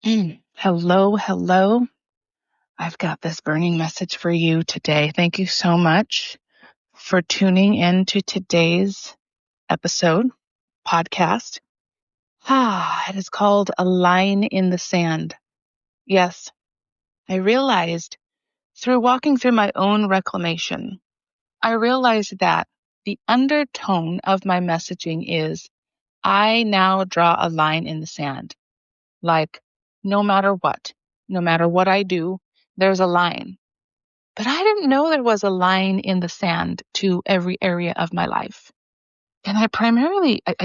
Hello, hello. I've got this burning message for you today. Thank you so much for tuning in to today's episode podcast. It is called A Line in the Sand. Yes, I realized through walking through my own reclamation, I realized that the undertone of my messaging is I now draw a line in the sand. Like, no matter what I do, there's a line. But I didn't know there was a line in the sand to every area of my life. And I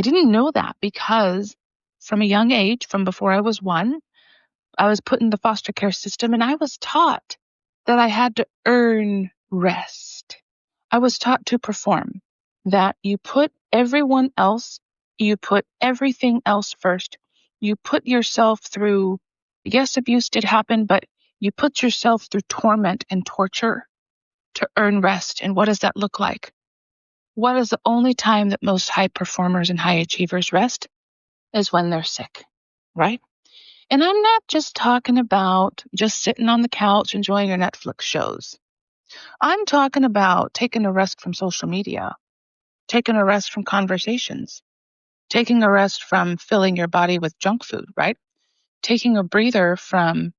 didn't know that because from a young age, from before I was one, I was put in the foster care system and I was taught that I had to earn rest. I was taught to perform, that you put everything else first. You put yourself through, yes, abuse did happen, but you put yourself through torment and torture to earn rest. And what does that look like? What is the only time that most high performers and high achievers rest? Is when they're sick, right? And I'm not just talking about just sitting on the couch enjoying your Netflix shows. I'm talking about taking a rest from social media, taking a rest from conversations, taking a rest from filling your body with junk food, right? Taking a breather from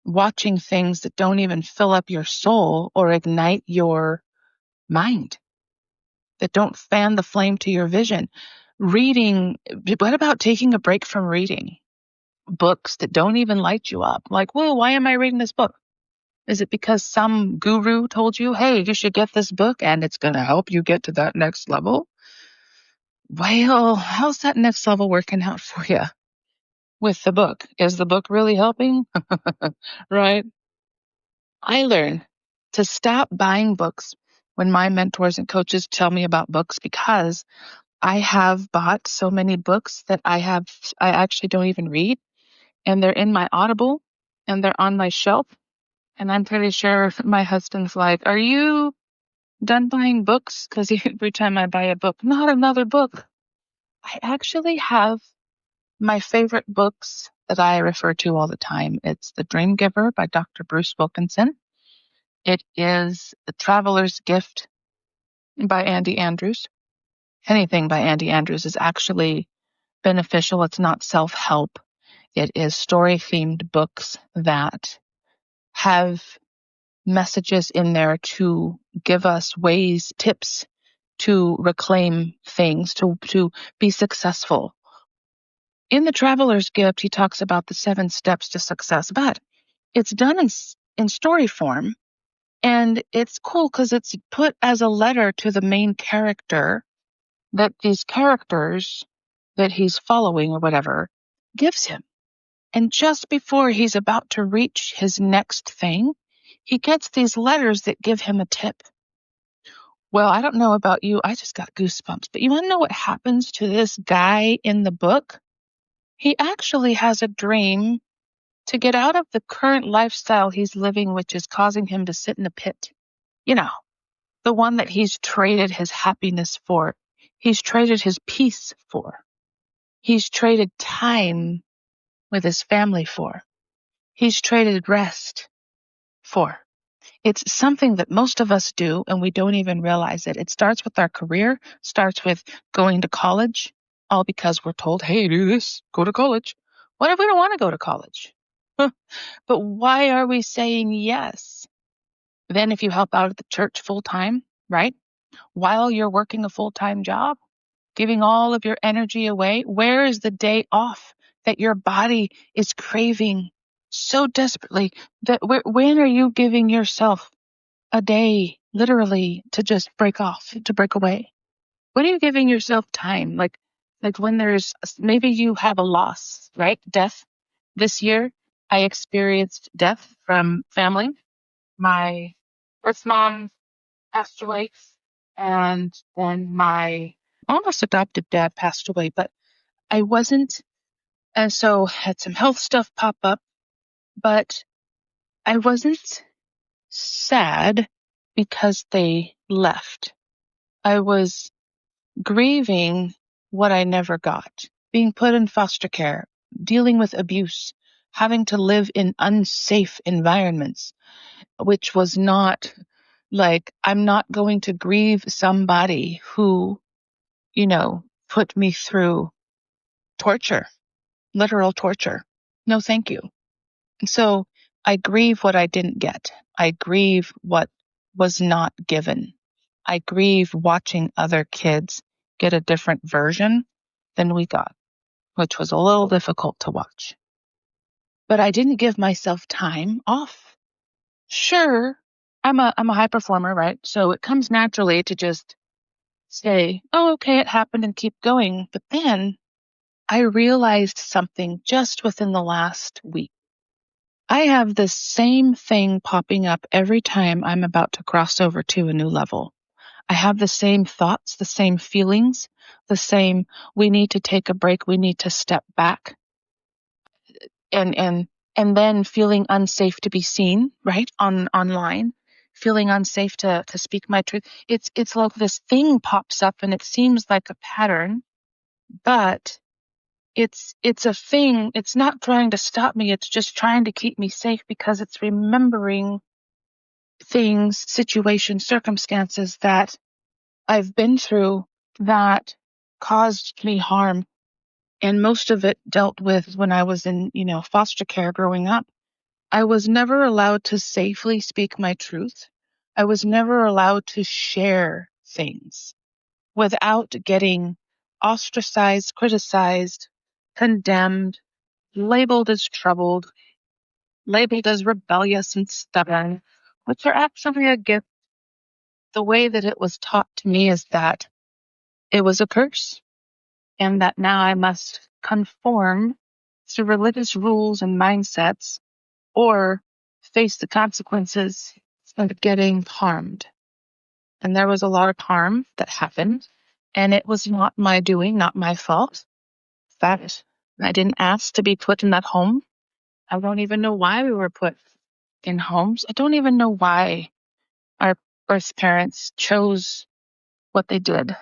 watching things that don't even fill up your soul or ignite your mind, that don't fan the flame to your vision. Reading, what about taking a break from reading books that don't even light you up? Like, whoa, why am I reading this book? Is it because some guru told you, hey, you should get this book and it's going to help you get to that next level? Well, how's that next level working out for you with the book? Is the book really helping? Right? I learned to stop buying books when my mentors and coaches tell me about books because I have bought so many books that I actually don't even read, and they're in my Audible and they're on my shelf. And I'm pretty sure my husband's like, are you done buying books? Because every time I buy a book, not another book. I actually have my favorite books that I refer to all the time. It's The Dream Giver by Dr. Bruce Wilkinson. It is The Traveler's Gift by Andy Andrews. Anything by Andy Andrews is actually beneficial. It's not self-help. It is story-themed books that have messages in there to give us ways, tips to reclaim things, to be successful. In The Traveler's Gift, he talks about the 7 steps to success, but it's done in story form. And it's cool because it's put as a letter to the main character that these characters that he's following or whatever gives him. And just before he's about to reach his next thing, he gets these letters that give him a tip. Well, I don't know about you. I just got goosebumps. But you want to know what happens to this guy in the book? He actually has a dream to get out of the current lifestyle he's living, which is causing him to sit in a pit. You know, the one that he's traded his happiness for. He's traded his peace for. He's traded time with his family for. He's traded rest for. It's something that most of us do and we don't even realize it. It starts with our career, starts with going to college, all because we're told, hey, do this, go to college. What if we don't want to go to college? But why are we saying yes? Then if you help out at the church full time, right? While you're working a full-time job, giving all of your energy away, where is the day off that your body is craving so desperately? That when are you giving yourself a day, literally, to just break off, to break away? When are you giving yourself time? Like when there's maybe you have a loss, right? Death. This year, I experienced death from family. My first mom passed away, and then my almost adopted dad passed away, but I wasn't, and so had some health stuff pop up, but I wasn't sad because they left. I was grieving what I never got, being put in foster care, dealing with abuse, having to live in unsafe environments, which was not like, I'm not going to grieve somebody who, put me through torture, literal torture. No, thank you. And so I grieve what I didn't get. I grieve what was not given. I grieve watching other kids get a different version than we got, which was a little difficult to watch. But I didn't give myself time off. Sure, I'm a high performer, right? So it comes naturally to just say, oh, okay, it happened and keep going. But then I realized something just within the last week. I have the same thing popping up every time I'm about to cross over to a new level. I have the same thoughts, the same feelings, the same, we need to take a break, we need to step back. And then feeling unsafe to be seen, right? Online, feeling unsafe to speak my truth. It's like this thing pops up and it seems like a pattern, but it's a thing. It's not trying to stop me. It's just trying to keep me safe because it's remembering things, situations, circumstances that I've been through that caused me harm. And most of it dealt with when I was in, foster care growing up. I was never allowed to safely speak my truth. I was never allowed to share things without getting ostracized, criticized, condemned, labeled as troubled, labeled as rebellious and stubborn, which are actually a gift. The way that it was taught to me is that it was a curse and that now I must conform to religious rules and mindsets or face the consequences of getting harmed. And there was a lot of harm that happened, and it was not my doing, not my fault. In fact, I didn't ask to be put in that home. I don't even know why we were put in homes. I don't even know why our birth parents chose what they did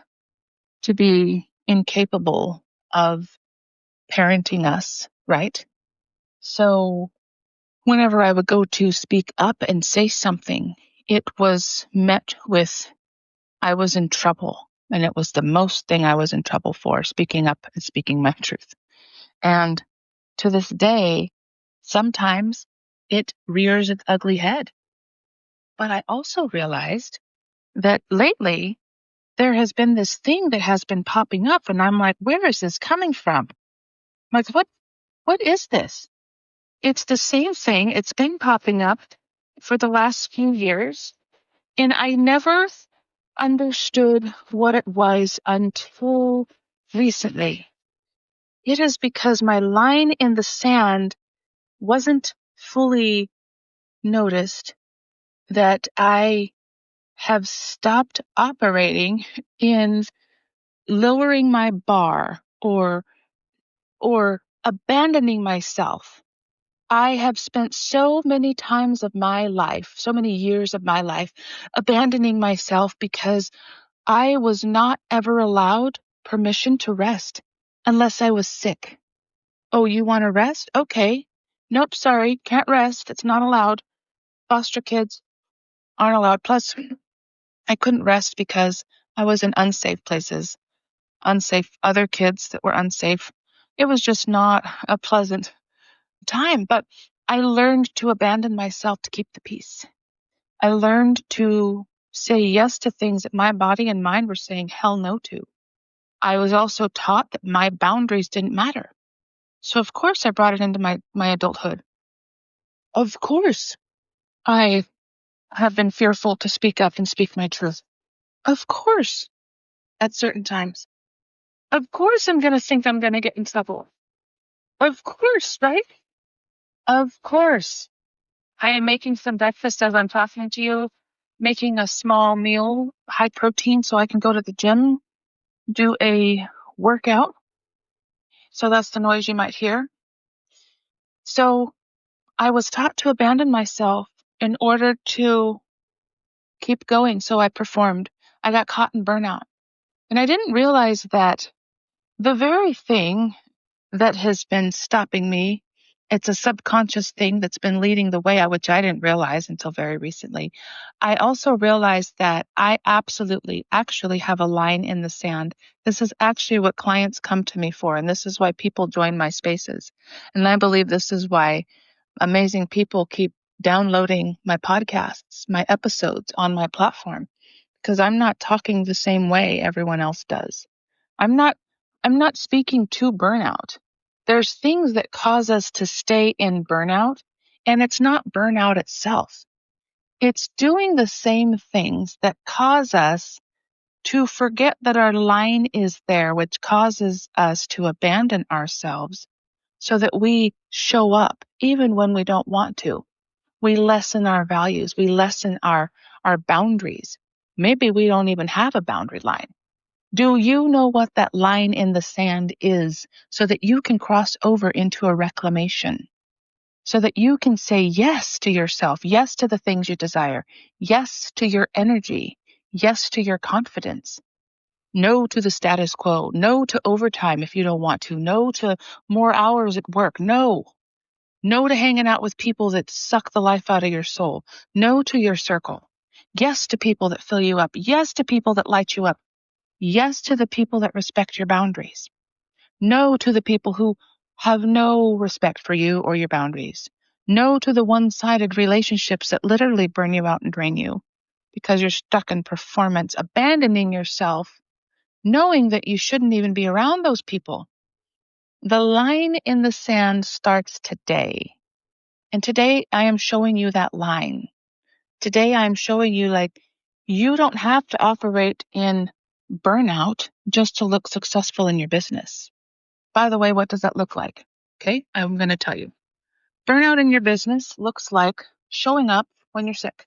to be incapable of parenting us, right? So whenever I would go to speak up and say something, it was met with, I was in trouble. And it was the most thing I was in trouble for, speaking up and speaking my truth. And to this day, sometimes it rears its ugly head. But I also realized that lately there has been this thing that has been popping up, and I'm like, where is this coming from? I'm like, what is this? It's the same thing. It's been popping up for the last few years, and I never understood what it was until recently. It is because my line in the sand wasn't fully noticed that I have stopped operating in lowering my bar or abandoning myself. I have spent so many times of my life, so many years of my life, abandoning myself because I was not ever allowed permission to rest unless I was sick. Oh, you want to rest? Okay. Nope, sorry, can't rest. It's not allowed. Foster kids aren't allowed. Plus, I couldn't rest because I was in unsafe places, unsafe, other kids that were unsafe. It was just not a pleasant time, but I learned to abandon myself to keep the peace. I learned to say yes to things that my body and mind were saying hell no to. I was also taught that my boundaries didn't matter. So of course I brought it into my adulthood. Of course I have been fearful to speak up and speak my truth. Of course, at certain times. Of course I'm going to think I'm going to get in trouble. Of course, right? Of course. I am making some breakfast as I'm talking to you, making a small meal, high protein, so I can go to the gym, do a workout. So that's the noise you might hear. So I was taught to abandon myself in order to keep going. So I performed. I got caught in burnout. And I didn't realize that the very thing that has been stopping me It's a subconscious thing that's been leading the way, which I didn't realize until very recently. I also realized that I absolutely actually have a line in the sand. This is actually what clients come to me for, and this is why people join my spaces. And I believe this is why amazing people keep downloading my podcasts, my episodes on my platform, because I'm not talking the same way everyone else does. I'm not I'm not speaking to burnout. There's things that cause us to stay in burnout, and it's not burnout itself. It's doing the same things that cause us to forget that our line is there, which causes us to abandon ourselves so that we show up even when we don't want to. We lessen our values, we lessen our boundaries. Maybe we don't even have a boundary line. Do you know what that line in the sand is so that you can cross over into a reclamation? So that you can say yes to yourself, yes to the things you desire, yes to your energy, yes to your confidence, no to the status quo, no to overtime if you don't want to, no to more hours at work, no to hanging out with people that suck the life out of your soul, no to your circle, yes to people that fill you up, yes to people that light you up. Yes to the people that respect your boundaries. No to the people who have no respect for you or your boundaries. No to the one-sided relationships that literally burn you out and drain you because you're stuck in performance, abandoning yourself, knowing that you shouldn't even be around those people. The line in the sand starts today. And today I am showing you that line. Today I'm showing you you don't have to operate in burnout just to look successful in your business. By the way, what does that look like? Okay, I'm going to tell you. Burnout in your business looks like showing up when you're sick.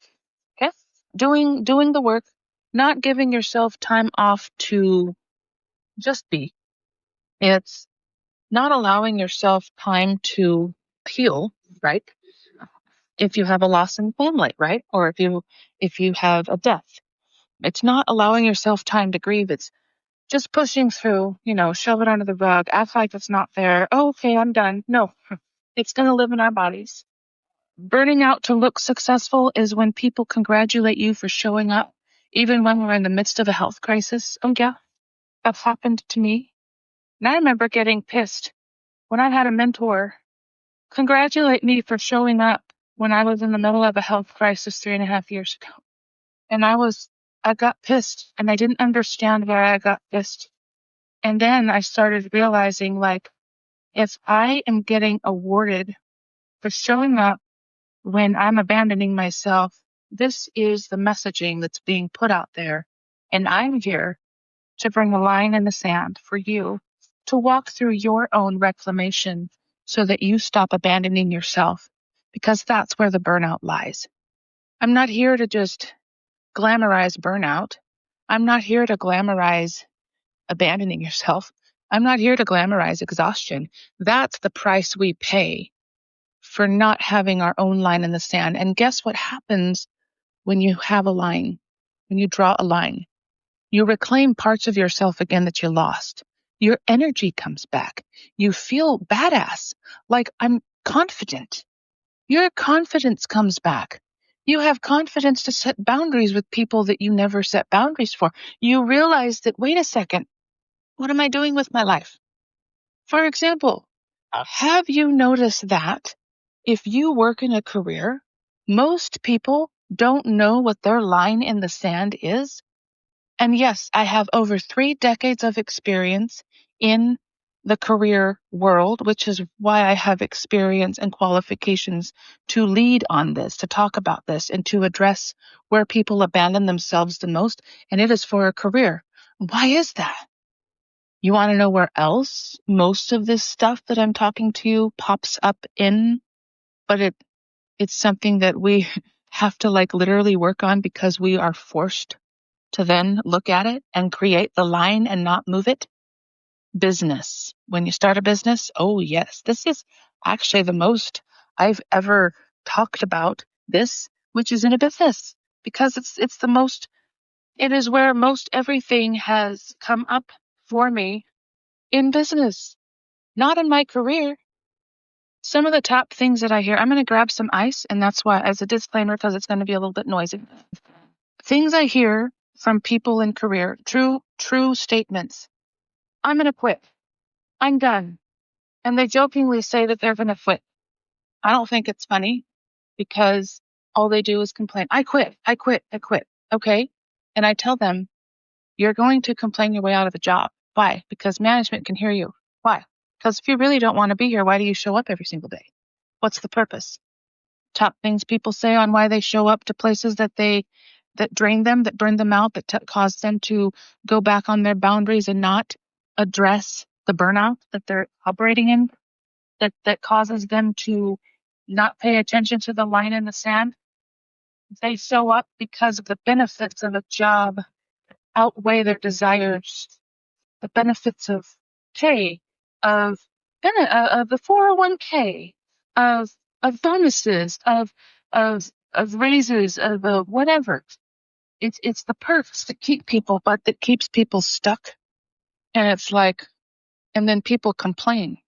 Okay? Doing the work, not giving yourself time off to just be. It's not allowing yourself time to heal, right? If you have a loss in family, right? Or if you have a death. It's not allowing yourself time to grieve. It's just pushing through, shove it under the rug, act like it's not there. Oh, okay, I'm done. No, it's going to live in our bodies. Burning out to look successful is when people congratulate you for showing up, even when we're in the midst of a health crisis. Oh, yeah, that's happened to me. And I remember getting pissed when I had a mentor congratulate me for showing up when I was in the middle of a health crisis 3.5 years ago. And I got pissed and I didn't understand why I got pissed. And then I started realizing if I am getting awarded for showing up when I'm abandoning myself, this is the messaging that's being put out there. And I'm here to bring a line in the sand for you to walk through your own reclamation so that you stop abandoning yourself, because that's where the burnout lies. I'm not here to just glamorize burnout. I'm not here to glamorize abandoning yourself. I'm not here to glamorize exhaustion. That's the price we pay for not having our own line in the sand. And guess what happens when you have a line, when you draw a line? You reclaim parts of yourself again that you lost. Your energy comes back. You feel badass, like I'm confident. Your confidence comes back. You have confidence to set boundaries with people that you never set boundaries for. You realize that, wait a second, what am I doing with my life? For example, have you noticed that if you work in a career, most people don't know what their line in the sand is? And yes, I have over 3 decades of experience in the career world, which is why I have experience and qualifications to lead on this, to talk about this, and to address where people abandon themselves the most. And it is for a career. Why is that? You want to know where else most of this stuff that I'm talking to you pops up in? But it's something that we have to literally work on because we are forced to then look at it and create the line and not move it. Business. When you start a business, oh yes, this is actually the most I've ever talked about this, which is in a business, because it's the most, it is where most everything has come up for me in business, not in my career. Some of the top things that I hear, I'm going to grab some ice, and that's why, as a disclaimer, because it's going to be a little bit noisy. Things I hear from people in career, true statements. I'm going to quit. I'm done. And they jokingly say that they're going to quit. I don't think it's funny because all they do is complain. I quit. I quit. I quit. Okay. And I tell them, you're going to complain your way out of a job. Why? Because management can hear you. Why? Because if you really don't want to be here, why do you show up every single day? What's the purpose? Top things people say on why they show up to places that drain them, that burn them out, that cause them to go back on their boundaries and not address the burnout that they're operating in, that causes them to not pay attention to the line in the sand. They show up because of the benefits of a job outweigh their desires. The benefits of pay, of the 401k, of bonuses, of raises, of whatever. It's the perks that keep people, but that keeps people stuck. And it's like, and then people complain.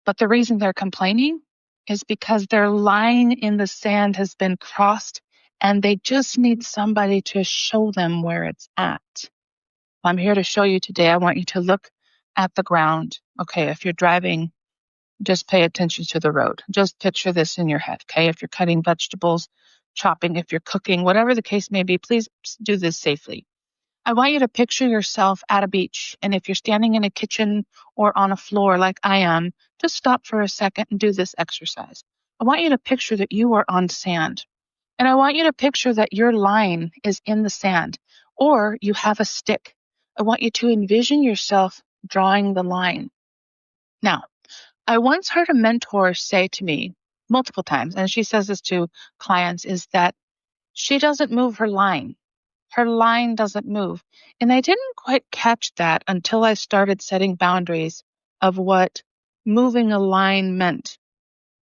But the reason they're complaining is because their line in the sand has been crossed and they just need somebody to show them where it's at. I'm here to show you today. I want you to look at the ground. Okay, if you're driving, just pay attention to the road. Just picture this in your head, okay? If you're cutting vegetables, chopping, if you're cooking, whatever the case may be, please do this safely. I want you to picture yourself at a beach. And if you're standing in a kitchen or on a floor like I am, just stop for a second and do this exercise. I want you to picture that you are on sand. And I want you to picture that your line is in the sand or you have a stick. I want you to envision yourself drawing the line. Now, I once heard a mentor say to me multiple times, and she says this to clients, is that she doesn't move her line. Her line doesn't move. And I didn't quite catch that until I started setting boundaries of what moving a line meant.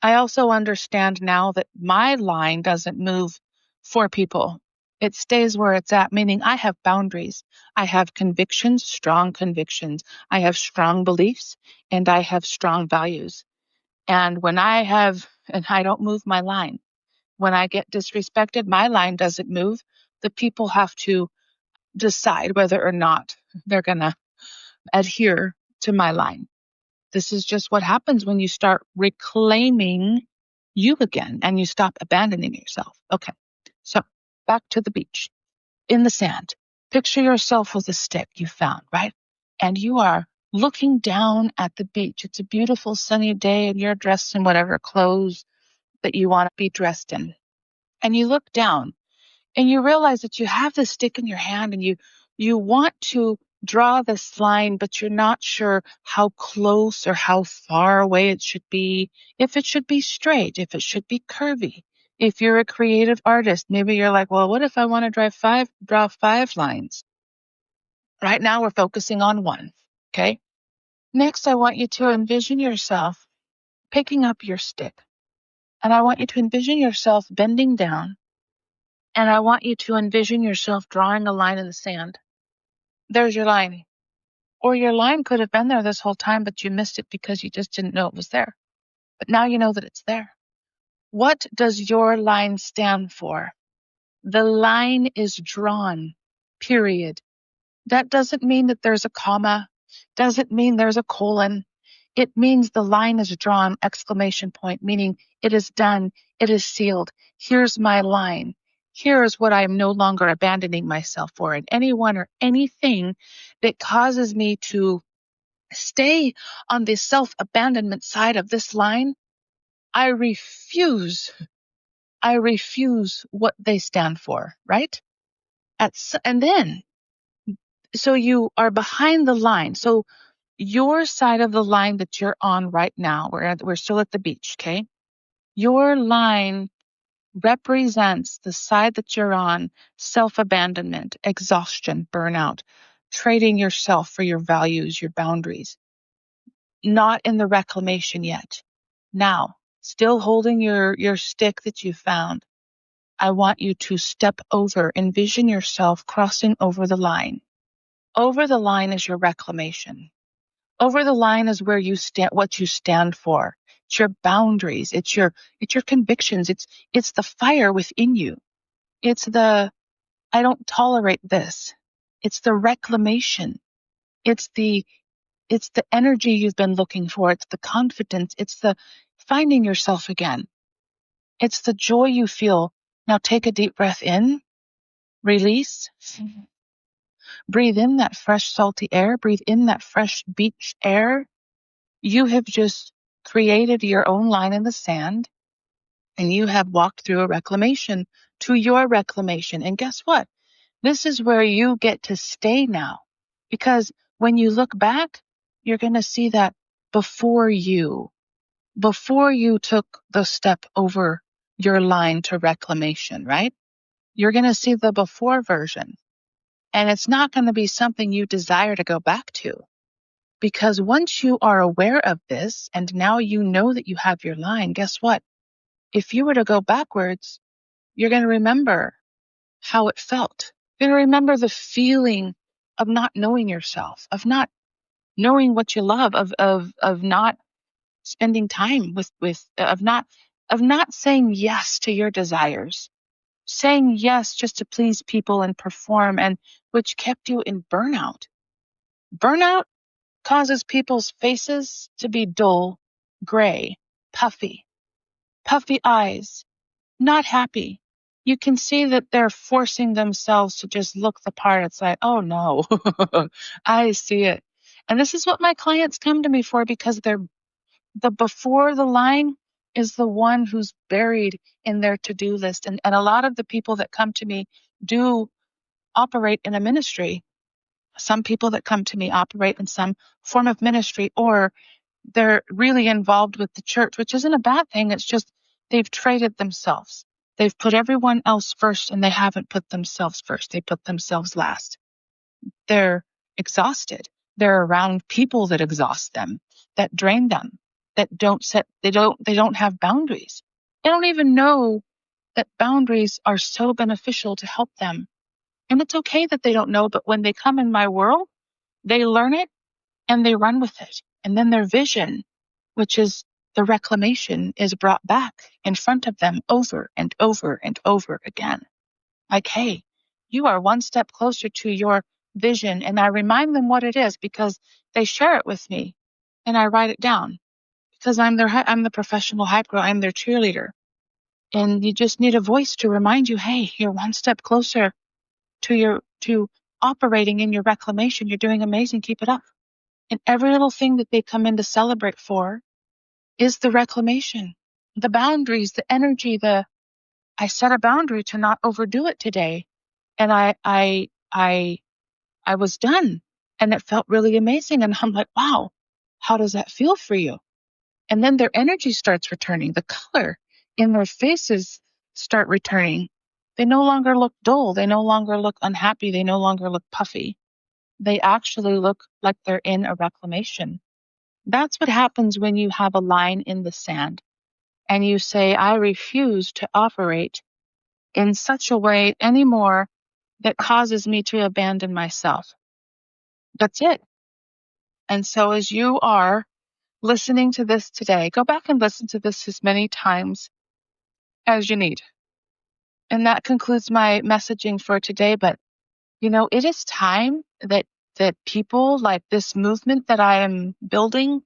I also understand now that my line doesn't move for people. It stays where it's at, meaning I have boundaries. I have convictions, strong convictions. I have strong beliefs, and I have strong values. And and I don't move my line. When I get disrespected, my line doesn't move. The people have to decide whether or not they're going to adhere to my line. This is just what happens when you start reclaiming you again and you stop abandoning yourself. Okay, so back to the beach in the sand. Picture yourself with a stick you found, right? And you are looking down at the beach. It's a beautiful sunny day and you're dressed in whatever clothes that you want to be dressed in. And you look down and you realize that you have this stick in your hand and you want to draw this line, but you're not sure how close or how far away it should be, if it should be straight, if it should be curvy. If you're a creative artist, maybe you're like, well, what if I want to draw five lines? Right now we're focusing on one. Okay. Next, I want you to envision yourself picking up your stick. And I want you to envision yourself bending down. And I want you to envision yourself drawing a line in the sand. There's your line. Or your line could have been there this whole time, but you missed it because you just didn't know it was there. But now you know that it's there. What does your line stand for? The line is drawn, period. That doesn't mean that there's a comma, doesn't mean there's a colon. It means the line is drawn, exclamation point, meaning it is done, it is sealed. Here's my line. Here's what I am no longer abandoning myself for. And anyone or anything that causes me to stay on the self-abandonment side of this line, I refuse what they stand for, right? And then, so you are behind the line. So your side of the line that you're on right now, we're still at the beach, okay? Your line represents the side that you're on, self-abandonment, exhaustion, burnout, trading yourself for your values, your boundaries. Not in the reclamation yet. Now, still holding your stick that you found, I want you to step over, envision yourself crossing over the line. Over the line is your reclamation. Over the line is where you stand, what you stand for. It's your boundaries. It's your convictions. It's the fire within you. It's the, I don't tolerate this. It's the reclamation. It's the, it's the energy you've been looking for. It's the confidence. It's the finding yourself again. It's the joy you feel. Now take a deep breath in, release, breathe in that fresh salty air, breathe in that fresh beach air. You have just created your own line in the sand, and you have walked through a reclamation to your reclamation. And guess what? This is where you get to stay now. Because when you look back, you're going to see that before you took the step over your line to reclamation, right? You're going to see the before version. And it's not going to be something you desire to go back to. Because once you are aware of this, and now you know that you have your line, guess what? If you were to go backwards, you're going to remember how it felt. You're going to remember the feeling of not knowing yourself, of not knowing what you love, of not spending time of not saying yes to your desires, saying yes just to please people and perform, and which kept you in burnout. Burnout causes people's faces to be dull, gray, puffy eyes, not happy. You can see that they're forcing themselves to just look the part. It's like, oh no, I see it. And this is what my clients come to me for, because they're the before the line is the one who's buried in their to-do list. And a lot of the people that come to me do operate in a ministry. Some people that come to me operate in some form of ministry, or they're really involved with the church, which isn't a bad thing. It's just they've traded themselves. They've put everyone else first, and they haven't put themselves first. They put themselves last. They're exhausted. They're around people that exhaust them, that drain them, that they don't have boundaries. They don't even know that boundaries are so beneficial to help them. And it's okay that they don't know, but when they come in my world, they learn it and they run with it. And then their vision, which is the reclamation, is brought back in front of them over and over and over again. Like, hey, you are one step closer to your vision. And I remind them what it is, because they share it with me and I write it down, because I'm the professional hype girl. I'm their cheerleader. And you just need a voice to remind you, hey, you're one step closer to operating in your reclamation. You're doing amazing. Keep it up. And every little thing that they come in to celebrate for is the reclamation, the boundaries, the energy, I set a boundary to not overdo it today. And I was done, and it felt really amazing. And I'm like, wow, how does that feel for you? And then their energy starts returning. The color in their faces start returning. They no longer look dull. They no longer look unhappy. They no longer look puffy. They actually look like they're in a reclamation. That's what happens when you have a line in the sand and you say, I refuse to operate in such a way anymore that causes me to abandon myself. That's it. And so as you are listening to this today, go back and listen to this as many times as you need. And that concludes my messaging for today. But, it is time that people, like this movement that I am building,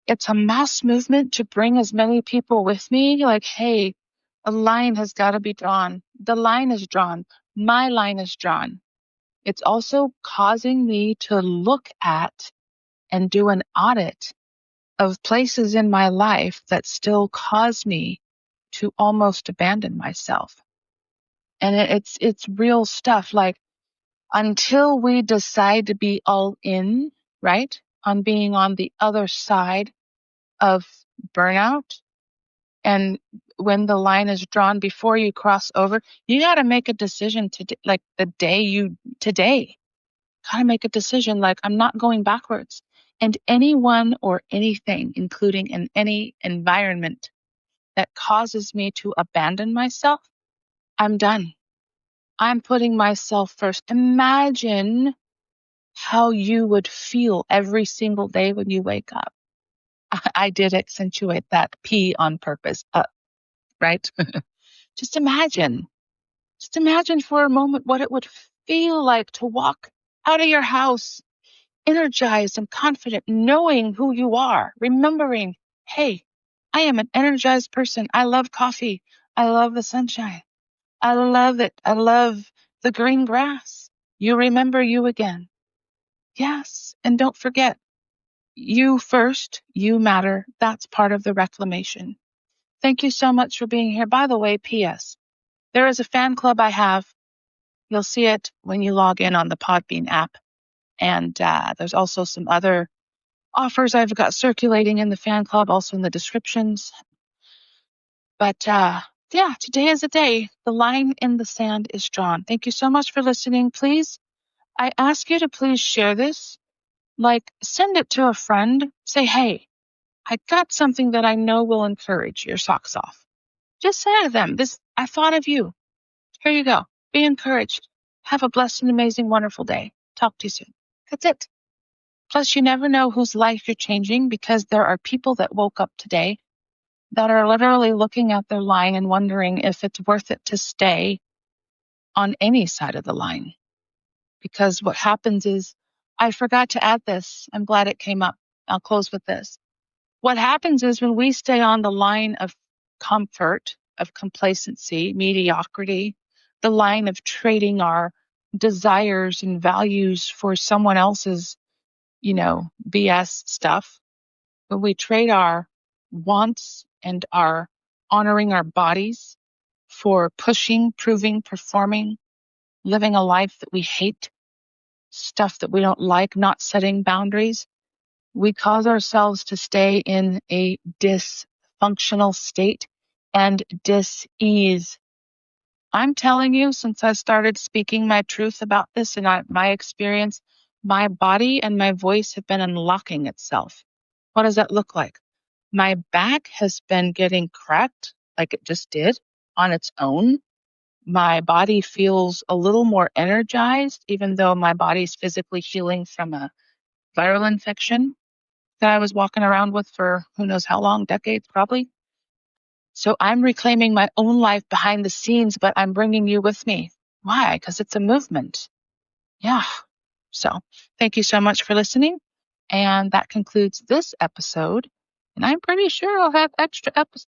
it's a mass movement to bring as many people with me. Like, hey, a line has got to be drawn. The line is drawn. My line is drawn. It's also causing me to look at and do an audit of places in my life that still cause me to almost abandon myself. And it's real stuff. Like, until we decide to be all in, right, on being on the other side of burnout, and when the line is drawn before you cross over, you got to make a decision today, like today, got to make a decision, like, I'm not going backwards. And anyone or anything, including in any environment that causes me to abandon myself, I'm done. I'm putting myself first. Imagine how you would feel every single day when you wake up. I did accentuate that P on purpose, right? Just imagine, just imagine for a moment what it would feel like to walk out of your house energized and confident, knowing who you are, remembering, hey, I am an energized person. I love coffee. I love the sunshine. I love it. I love the green grass. You remember you again. Yes. And don't forget, you first, you matter. That's part of the reclamation. Thank you so much for being here. By the way, P.S. There is a fan club I have. You'll see it when you log in on the Podbean app. And there's also some other offers I've got circulating in the fan club, also in the descriptions. But yeah, today is the day. The line in the sand is drawn. Thank you so much for listening. Please, I ask you to please share this. Like, send it to a friend. Say, hey, I got something that I know will encourage your socks off. Just say to them, this, I thought of you. Here you go. Be encouraged. Have a blessed and amazing, wonderful day. Talk to you soon. That's it. Plus, you never know whose life you're changing, because there are people that woke up today that are literally looking at their line and wondering if it's worth it to stay on any side of the line. Because what happens is, I forgot to add this. I'm glad it came up. I'll close with this. What happens is when we stay on the line of comfort, of complacency, mediocrity, the line of trading our desires and values for someone else's, BS stuff, when we trade our wants and our honoring our bodies for pushing, proving, performing, living a life that we hate, stuff that we don't like, not setting boundaries, we cause ourselves to stay in a dysfunctional state and dis-ease. I'm telling you, since I started speaking my truth about this and my experience, my body and my voice have been unlocking itself. What does that look like? My back has been getting cracked like it just did on its own. My body feels a little more energized, even though my body's physically healing from a viral infection that I was walking around with for who knows how long, decades probably. So I'm reclaiming my own life behind the scenes, but I'm bringing you with me. Why? Because it's a movement. Yeah. So thank you so much for listening. And that concludes this episode. And I'm pretty sure I'll have extra episodes